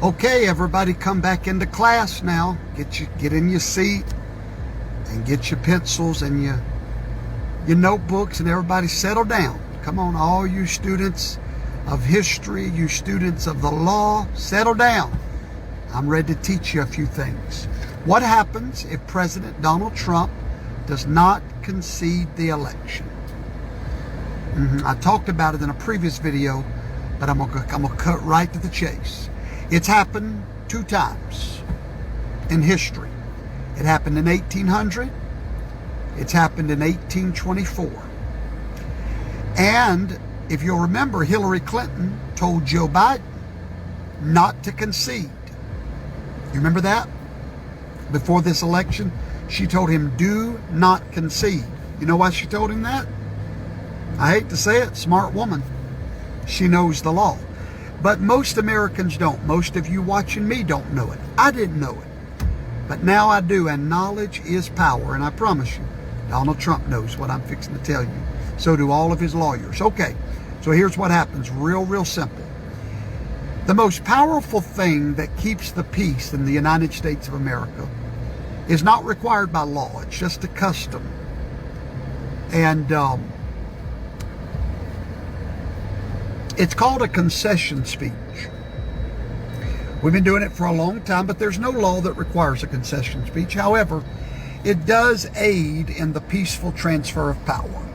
Okay, everybody come back into class now. Get in your seat and get your pencils and your notebooks, and everybody settle down. Come on, all you students of history, you students of the law, settle down. I'm ready to teach you a few things. What happens if President Donald Trump does not concede the election? I talked about it in a previous video, but I'm gonna cut right to the chase. It's happened 2 times in history. It happened in 1800. It's happened in 1824. And if you'll remember, Hillary Clinton told Joe Biden not to concede. You remember that? Before this election, she told him, do not concede. You know why she told him that? I hate to say it, smart woman. She knows the law. But most Americans don't. Most of you watching me don't know it. I didn't know it. But now I do, and knowledge is power. And I promise you, Donald Trump knows what I'm fixing to tell you. So do all of his lawyers. Okay, so here's what happens. Real simple. The most powerful thing that keeps the peace in the United States of America is not required by law. It's just a custom. And it's called a concession speech. We've been doing it for a long time, but there's no law that requires a concession speech. However, it does aid in the peaceful transfer of power.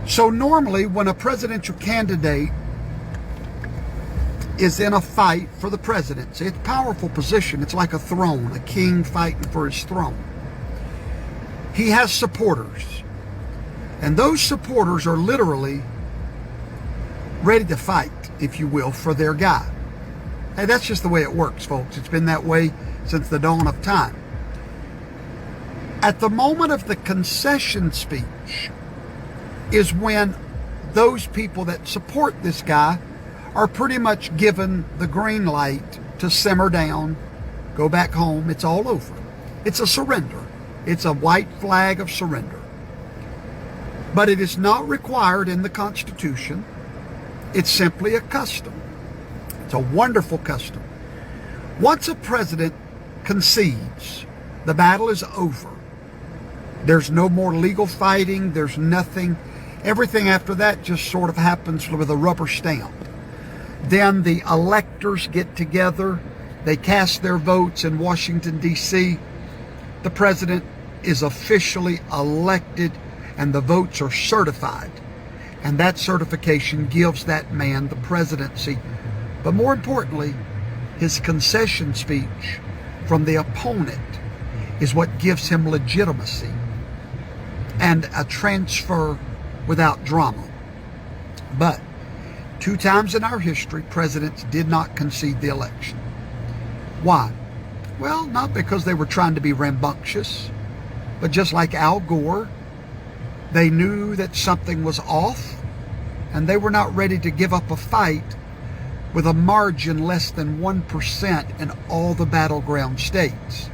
So normally when a presidential candidate is in a fight for the presidency, it's a powerful position. It's like a throne, a king fighting for his throne. He has supporters. And those supporters are literally ready to fight, if you will, for their guy. Hey, that's just the way it works, folks. It's been that way since the dawn of time. At the moment of the concession speech is when those people that support this guy are pretty much given the green light to simmer down, go back home. It's all over. It's a surrender. It's a white flag of surrender. But it is not required in the Constitution. It's simply a custom. It's a wonderful custom. Once a president concedes, the battle is over. There's no more legal fighting. There's nothing. Everything after that just sort of happens with a rubber stamp. Then the electors get together. They cast their votes in Washington, D.C. The president is officially elected and the votes are certified. And that certification gives that man the presidency. But more importantly, his concession speech from the opponent is what gives him legitimacy and a transfer without drama. But 2 times in our history, presidents did not concede the election. Why? Well, not because they were trying to be rambunctious, but just like Al Gore, they knew that something was off, and they were not ready to give up a fight with a margin less than 1% in all the battleground states.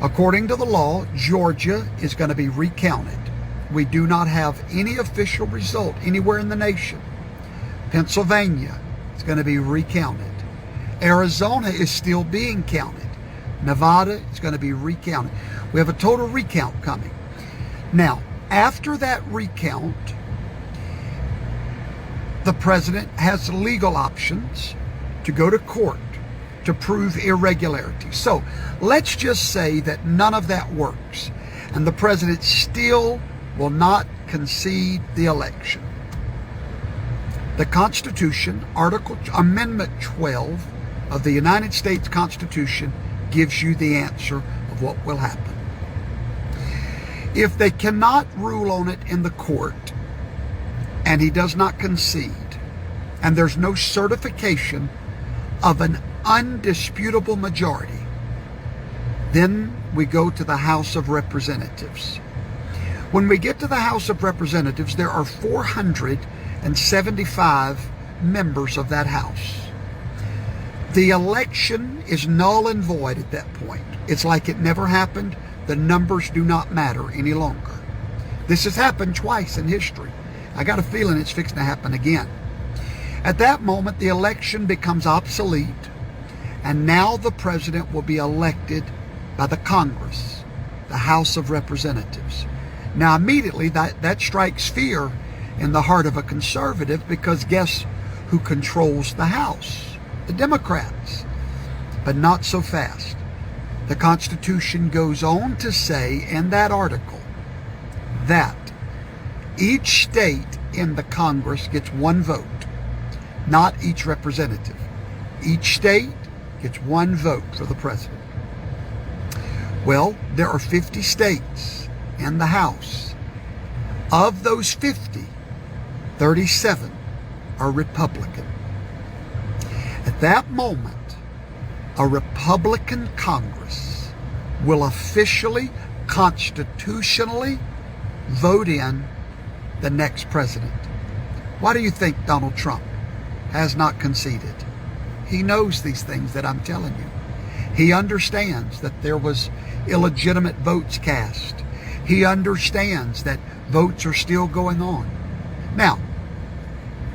According to the law, Georgia is going to be recounted. We do not have any official result anywhere in the nation. Pennsylvania is going to be recounted. Arizona is still being counted. Nevada is going to be recounted. We have a total recount coming. Now, after that recount, the president has legal options to go to court to prove irregularity. So let's just say that none of that works and the president still will not concede the election. The Constitution, Amendment 12 of the United States Constitution gives you the answer of what will happen. If they cannot rule on it in the court and he does not concede and there's no certification of an undisputable majority, then we go to the House of Representatives. When we get to the House of Representatives, there are 475 members of that House. The election is null and void at that point. It's like it never happened. The numbers do not matter any longer. This has happened twice in history. I got a feeling it's fixing to happen again. At that moment, the election becomes obsolete, and now the president will be elected by the Congress, the House of Representatives. Now, immediately, that strikes fear in the heart of a conservative, because guess who controls the House? The Democrats. But not so fast. The Constitution goes on to say in that article that each state in the Congress gets one vote, not each representative. Each state gets one vote for the president. Well, there are 50 states in the House. Of those 50, 37 are Republican. At that moment, a Republican Congress will officially, constitutionally vote in the next president. Why do you think Donald Trump has not conceded? He knows these things that I'm telling you. He understands that there was illegitimate votes cast. He understands that votes are still going on. Now,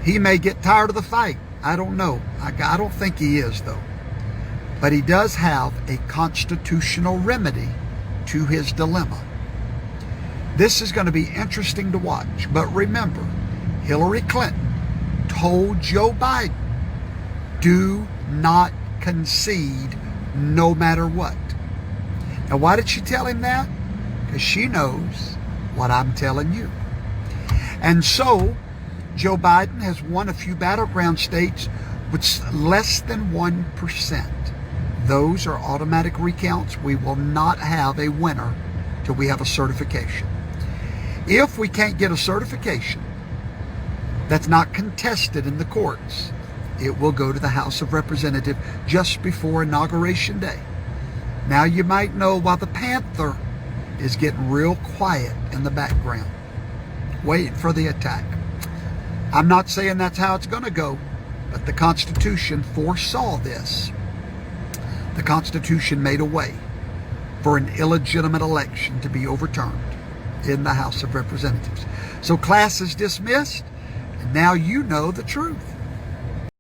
he may get tired of the fight. I don't know. I don't think he is, though. But he does have a constitutional remedy to his dilemma. This is going to be interesting to watch. But remember, Hillary Clinton told Joe Biden, do not concede no matter what. Now, why did she tell him that? Because she knows what I'm telling you. And so, Joe Biden has won a few battleground states with less than 1%. Those are automatic recounts. We will not have a winner till we have a certification. If we can't get a certification that's not contested in the courts, it will go to the House of Representatives just before Inauguration Day. Now you might know why the Panther is getting real quiet in the background, waiting for the attack. I'm not saying that's how it's going to go, but the Constitution foresaw this. The Constitution made a way for an illegitimate election to be overturned in the House of Representatives. So class is dismissed, and now you know the truth.